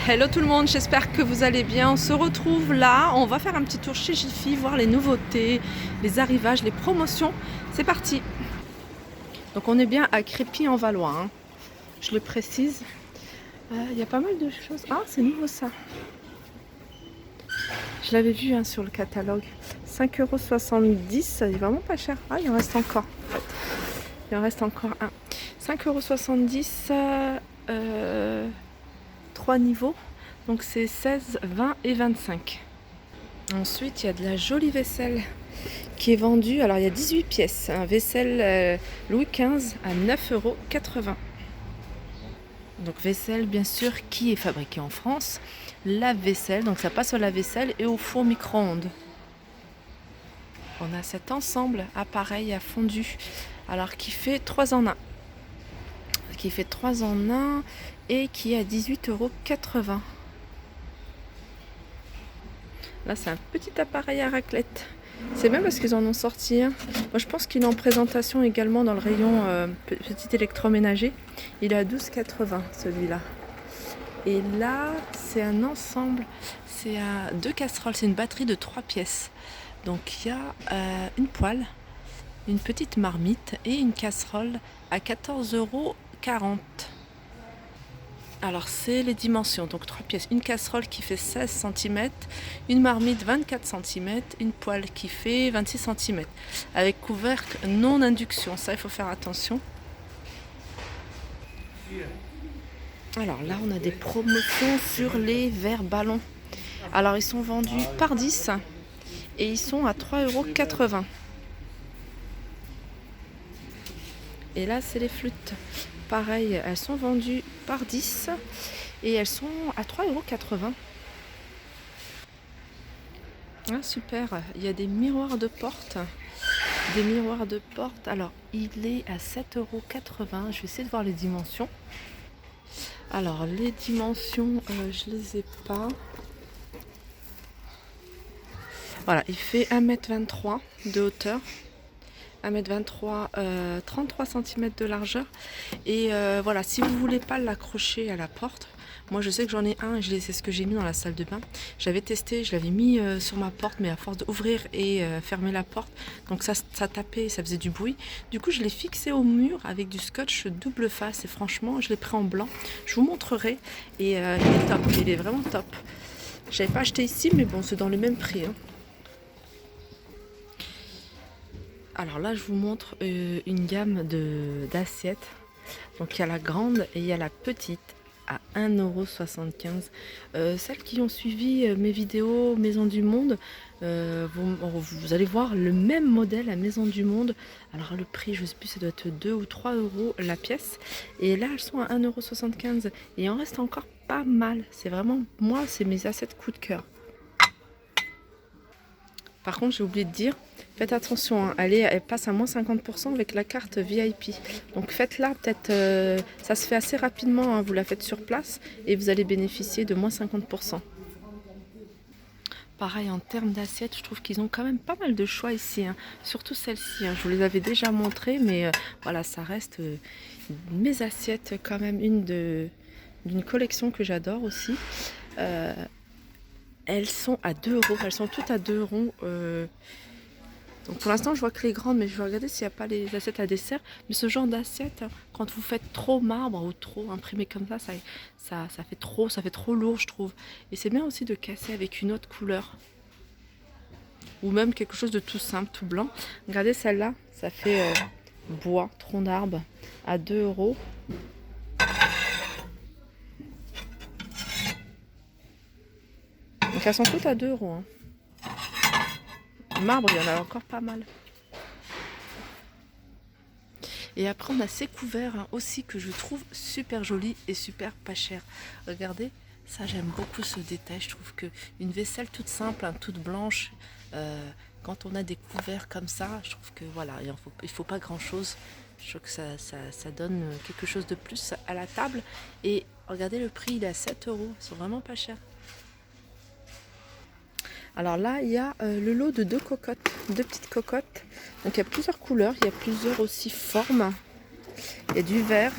Hello tout le monde, j'espère que vous allez bien. On se retrouve là, on va faire un petit tour chez Jiffy, voir les nouveautés, les arrivages, les promotions. C'est parti. Donc on est bien à Crépy-en-Valois, hein. Je le précise. Il y a pas mal de choses. Ah, c'est nouveau ça. Je l'avais vu hein, sur le catalogue. 5,70 €, c'est vraiment pas cher. Ah, il en reste encore. En fait. Il en reste encore un. 5,70 €, 3 niveaux. Donc c'est 16, 20 et 25. Ensuite, il y a de la jolie vaisselle qui est vendue. Alors, il y a 18 pièces. Un vaisselle Louis XV à 9,80 €. Donc, vaisselle, bien sûr, qui est fabriquée en France. Lave-vaisselle, donc ça passe au lave-vaisselle et au four micro-ondes. On a cet ensemble appareil à fondu. Alors, qui fait 3 en 1. Qui fait 3 en 1 et qui est à 18,80 €. Là, c'est un petit appareil à raclette. C'est bien parce qu'ils en ont sorti un. Moi, je pense qu'il est en présentation également dans le rayon petit électroménager. Il est à 12,80 € celui-là. Et là, c'est un ensemble. C'est deux casseroles. C'est une batterie de 3 pièces. Donc, il y a une poêle, une petite marmite et une casserole à 14,40 €. Alors c'est les dimensions, donc 3 pièces, une casserole qui fait 16 cm, une marmite 24 cm, une poêle qui fait 26 cm, avec couvercle non induction, ça il faut faire attention. Alors là on a des promotions sur les verres ballons. Alors ils sont vendus par 10 et ils sont à 3,80 €. Et là c'est les flûtes. Pareil, elles sont vendues par 10 et elles sont à 3,80 €. Ah, super, il y a des miroirs de porte. Des miroirs de porte. Alors, il est à 7,80 €. Je vais essayer de voir les dimensions. Alors, les dimensions, je les ai pas. Voilà, il fait 1,23 m de hauteur. 1,23 m, 33 cm de largeur. Et voilà, si vous voulez pas l'accrocher à la porte, moi je sais que j'en ai un, c'est ce que j'ai mis dans la salle de bain. J'avais testé, je l'avais mis sur ma porte, mais à force d'ouvrir et fermer la porte, donc ça tapait, ça faisait du bruit. Du coup, je l'ai fixé au mur avec du scotch double face et franchement, je l'ai pris en blanc. Je vous montrerai et il est top, il est vraiment top. Je n'avais pas acheté ici, mais bon, c'est dans le même prix, hein. Alors là, je vous montre une gamme d'assiettes. Donc il y a la grande et il y a la petite à 1,75 €. Celles qui ont suivi mes vidéos Maison du Monde, vous allez voir le même modèle à Maison du Monde. Alors le prix, je ne sais plus, ça doit être 2 ou 3 € la pièce. Et là, elles sont à 1,75 € et il en reste encore pas mal. C'est vraiment, moi, c'est mes assiettes coup de cœur. Par contre, j'ai oublié de dire, faites attention, hein, elle passe à moins 50% avec la carte VIP. Donc faites-la, peut-être, ça se fait assez rapidement, hein, vous la faites sur place et vous allez bénéficier de moins 50%. Pareil, en termes d'assiettes, je trouve qu'ils ont quand même pas mal de choix ici, hein. Surtout celle-ci, hein, je vous les avais déjà montrées, mais voilà, ça reste mes assiettes quand même, d'une collection que j'adore aussi. Elles sont à 2 €, elles sont toutes à 2 €. Donc pour l'instant je vois que les grandes, mais je vais regarder s'il n'y a pas les assiettes à dessert. Mais ce genre d'assiette, quand vous faites trop marbre ou trop imprimé comme ça, ça fait trop lourd, je trouve. Et c'est bien aussi de casser avec une autre couleur. Ou même quelque chose de tout simple, tout blanc. Regardez celle-là, ça fait bois, tronc d'arbre à 2 €. Donc elles sont toutes à 2 €, hein. Marbre, il y en a encore pas mal. Et après, on a ces couverts hein, aussi que je trouve super jolis et super pas chers. Regardez, ça j'aime beaucoup ce détail. Je trouve qu'une vaisselle toute simple, hein, toute blanche, quand on a des couverts comme ça, je trouve que voilà, il faut pas grand chose. Je trouve que ça donne quelque chose de plus à la table. Et regardez, le prix, il est à 7 €. Ils sont vraiment pas chers. Alors là, il y a le lot de deux petites cocottes. Donc il y a plusieurs couleurs, il y a plusieurs aussi formes. Il y a du vert.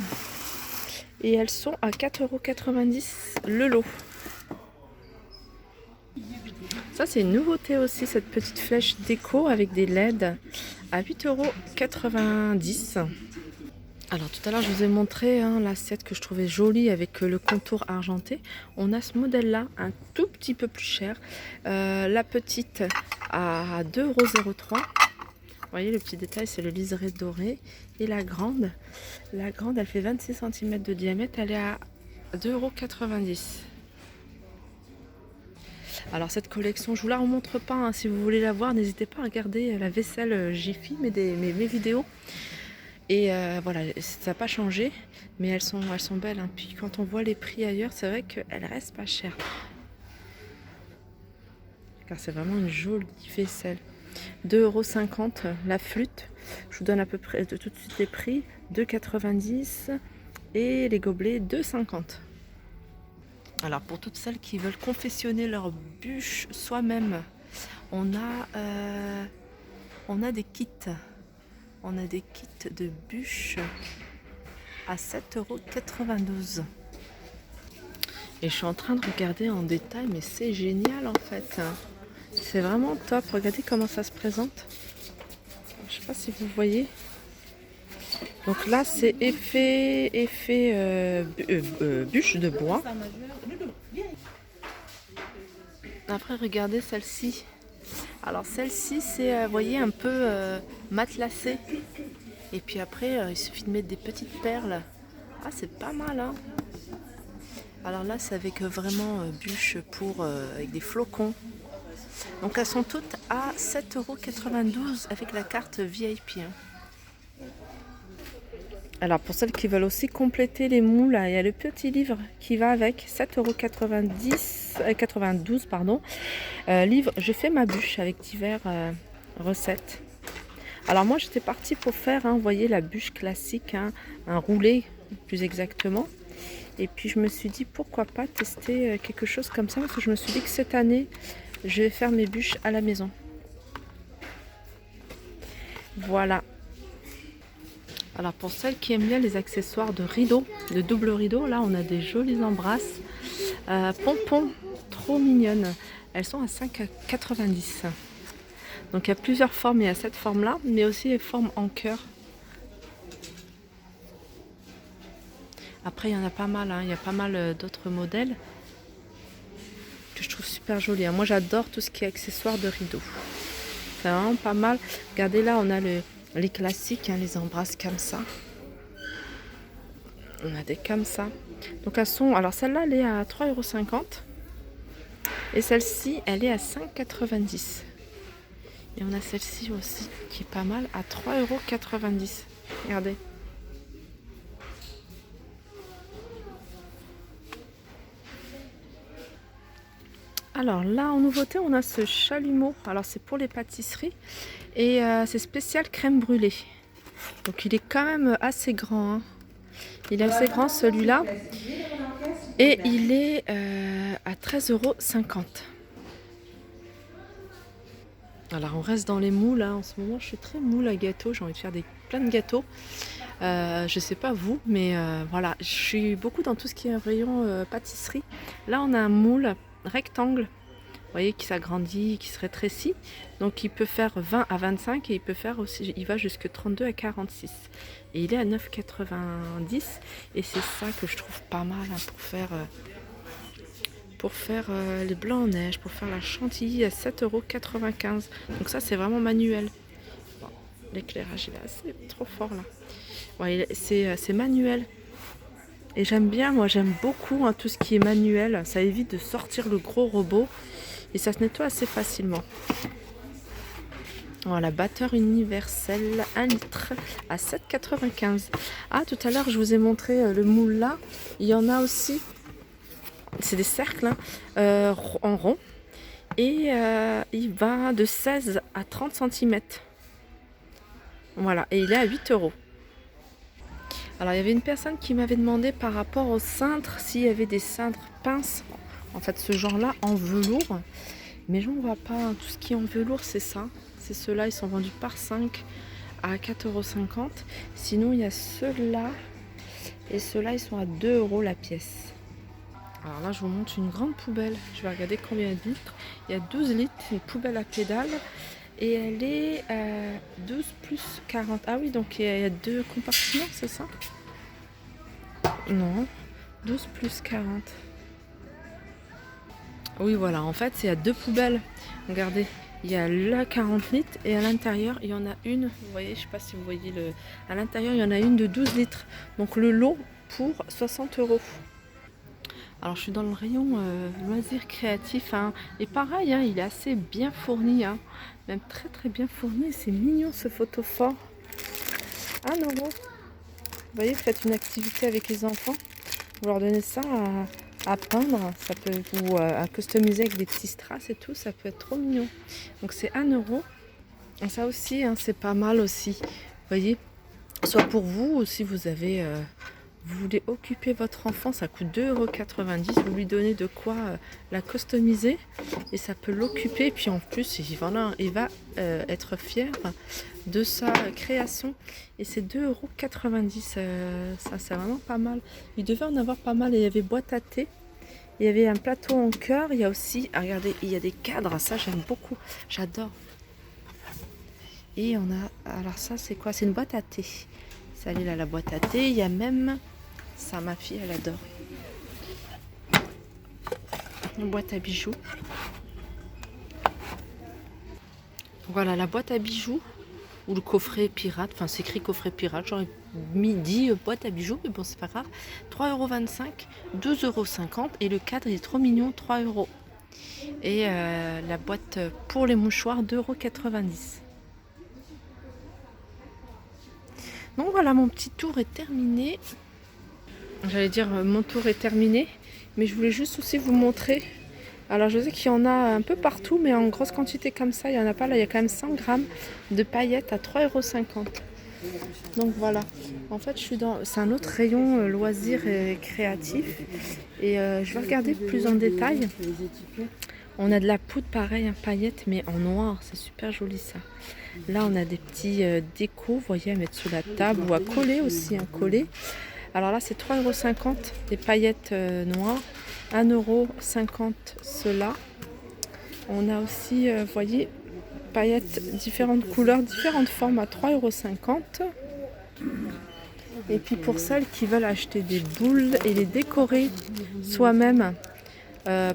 Et elles sont à 4,90 € le lot. Ça, c'est une nouveauté aussi, cette petite flèche déco avec des LED à 8,90 €. Alors tout à l'heure, je vous ai montré l'assiette que je trouvais jolie avec le contour argenté. On a ce modèle-là, un tout petit peu plus cher. La petite à 2,03 €. Vous voyez, le petit détail, c'est le liseré doré. Et la grande, elle fait 26 cm de diamètre. Elle est à 2,90 €. Alors cette collection, je vous la remontre pas, hein. Si vous voulez la voir, n'hésitez pas à regarder la vaisselle Jiffy, mes vidéos. Et voilà, ça n'a pas changé, mais elles sont belles, hein. Puis quand on voit les prix ailleurs, c'est vrai qu'elles restent pas chères. Car c'est vraiment une jolie vaisselle. 2,50 € la flûte. Je vous donne à peu près tout de suite les prix. 2,90 € et les gobelets 2,50 €. Alors pour toutes celles qui veulent confectionner leur bûche soi-même, on a des kits. On a des kits de bûches à 7,92 €. Et je suis en train de regarder en détail, mais c'est génial en fait. C'est vraiment top. Regardez comment ça se présente. Je sais pas si vous voyez. Donc là, c'est effet bûche de bois. Après, regardez celle-ci. Alors celle-ci, c'est, vous voyez, un peu matelassé. Et puis après, il suffit de mettre des petites perles. Ah, c'est pas mal, hein. Alors là, c'est avec vraiment bûche avec des flocons. Donc elles sont toutes à 7,92 € avec la carte VIP. Hein. Alors pour celles qui veulent aussi compléter les moules, il y a le petit livre qui va avec, 7,92 €, pardon. Livre Je fais ma bûche avec divers recettes. Alors moi j'étais partie pour faire, vous voyez, la bûche classique, un roulé plus exactement. Et puis je me suis dit pourquoi pas tester quelque chose comme ça, parce que je me suis dit que cette année je vais faire mes bûches à la maison. Voilà. Alors pour celles qui aiment bien les accessoires de rideaux, de double rideau, là on a des jolies embrasses pompons, trop mignonnes. Elles sont à 5,90 €. Donc il y a plusieurs formes, il y a cette forme là, mais aussi les formes en cœur. Après il y en a pas mal, il y a pas mal d'autres modèles que je trouve super jolis. Moi j'adore tout ce qui est accessoires de rideaux. C'est vraiment pas mal. Regardez là, on a les classiques, les embrasses comme ça. On a des comme ça. Donc elles sont, alors celle-là elle est à 3,50 € et celle-ci elle est à 5,90 €. Et on a celle-ci aussi qui est pas mal à 3,90 €. Regardez. Alors là en nouveauté on a ce chalumeau. Alors c'est pour les pâtisseries et c'est spécial crème brûlée. Donc il est quand même assez grand. Il est assez grand celui-là. Et il est à 13,50 €. Alors on reste dans les moules. En ce moment je suis très moule à gâteau. J'ai envie de faire plein de gâteaux. Je sais pas vous, mais voilà, je suis beaucoup dans tout ce qui est rayon pâtisserie. Là on a un moule rectangle, vous voyez, qui s'agrandit, qui se rétrécit. Donc il peut faire 20 à 25 et il peut faire aussi, il va jusque 32 à 46. Et il est à 9,90 € et c'est ça que je trouve pas mal pour faire les blancs en neige, pour faire la chantilly à 7,95 €. Donc ça c'est vraiment manuel. Bon, l'éclairage il est assez trop fort là. Ouais, c'est manuel. Et j'aime bien, moi j'aime beaucoup tout ce qui est manuel. Ça évite de sortir le gros robot et ça se nettoie assez facilement. Voilà, batteur universel 1 litre à 7,95 €. Ah, tout à l'heure je vous ai montré le moule là. Il y en a aussi. C'est des cercles en rond. Et il va de 16 à 30 cm. Voilà, et il est à 8 €. Alors il y avait une personne qui m'avait demandé par rapport aux cintres, s'il y avait des cintres pinces, en fait ce genre là en velours, mais je ne vois pas, tout ce qui est en velours c'est ça, c'est ceux-là, ils sont vendus par 5 à 4,50 €. Sinon il y a ceux-là, et ceux-là ils sont à 2 € la pièce. Alors là, je vous montre une grande poubelle. Je vais regarder combien il y a de litres. Il y a 12 litres, une poubelle à pédales. Et elle est 12 plus 40. Ah oui, donc il y a 2 compartiments, c'est ça? Non, 12 plus 40. Oui, voilà, en fait, c'est à 2 poubelles. Regardez, il y a la 40 litres et à l'intérieur, il y en a une. Vous voyez, je ne sais pas si vous voyez le. À l'intérieur, il y en a une de 12 litres. Donc le lot pour 60 euros. Alors je suis dans le rayon loisirs créatifs, hein. Et pareil, hein, il est assez bien fourni, hein. Même très très bien fourni. C'est mignon ce photophore. 1 euro. Vous voyez, vous faites une activité avec les enfants, vous leur donnez ça à peindre, ça peut, ou à customiser avec des petits strass et tout, ça peut être trop mignon. Donc c'est 1 euro. Et ça aussi, hein, c'est pas mal aussi. Vous voyez, soit pour vous ou si vous avez... vous voulez occuper votre enfant, ça coûte 2,90 €. Vous lui donnez de quoi la customiser et ça peut l'occuper. Puis en plus, il va être fier de sa création. Et c'est 2,90 €. Ça, c'est vraiment pas mal. Il devait en avoir pas mal. Et il y avait boîte à thé. Il y avait un plateau en cœur. Il y a aussi, regardez, il y a des cadres. Ça, j'aime beaucoup. J'adore. Et on a, alors ça, c'est quoi? C'est une boîte à thé. Ça, elle est là, la boîte à thé. Il y a même... Ça, ma fille, elle adore. Une boîte à bijoux. Voilà, la boîte à bijoux. Ou le coffret pirate. Enfin, c'est écrit coffret pirate. J'aurais dit boîte à bijoux, mais bon, c'est pas grave. 3,25 €, 2,50 €. Et le cadre, il est trop mignon, 3 €. Et la boîte pour les mouchoirs, 2,90 €. Donc voilà, mon petit tour est terminé. J'allais dire mon tour est terminé, mais je voulais juste aussi vous montrer. Alors je sais qu'il y en a un peu partout, mais en grosse quantité comme ça, il n'y en a pas. Là, il y a quand même 100 grammes de paillettes à 3,50 €. Donc voilà, en fait je suis dans... C'est un autre rayon loisirs et créatifs. Et je vais regarder plus en détail. On a de la poudre pareil, paillettes, mais en noir, c'est super joli ça. Là on a des petits décos, vous voyez, à mettre sous la table ou à coller aussi, un collet. Alors là, c'est 3,50 € des paillettes noires. 1,50 € ceux-là. On a aussi, vous voyez, paillettes différentes couleurs, différentes formes à 3,50 €. Et puis pour celles qui veulent acheter des boules et les décorer soi-même,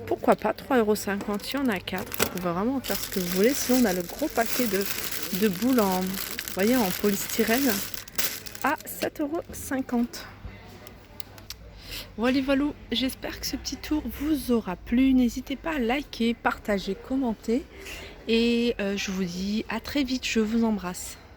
pourquoi pas, 3,50 €, il y en a 4. Vous pouvez vraiment faire ce que vous voulez. Sinon, on a le gros paquet de boules en, vous voyez, en polystyrène à 7,50 €. Voilà, voilà, j'espère que ce petit tour vous aura plu. N'hésitez pas à liker, partager, commenter. Et je vous dis à très vite, je vous embrasse.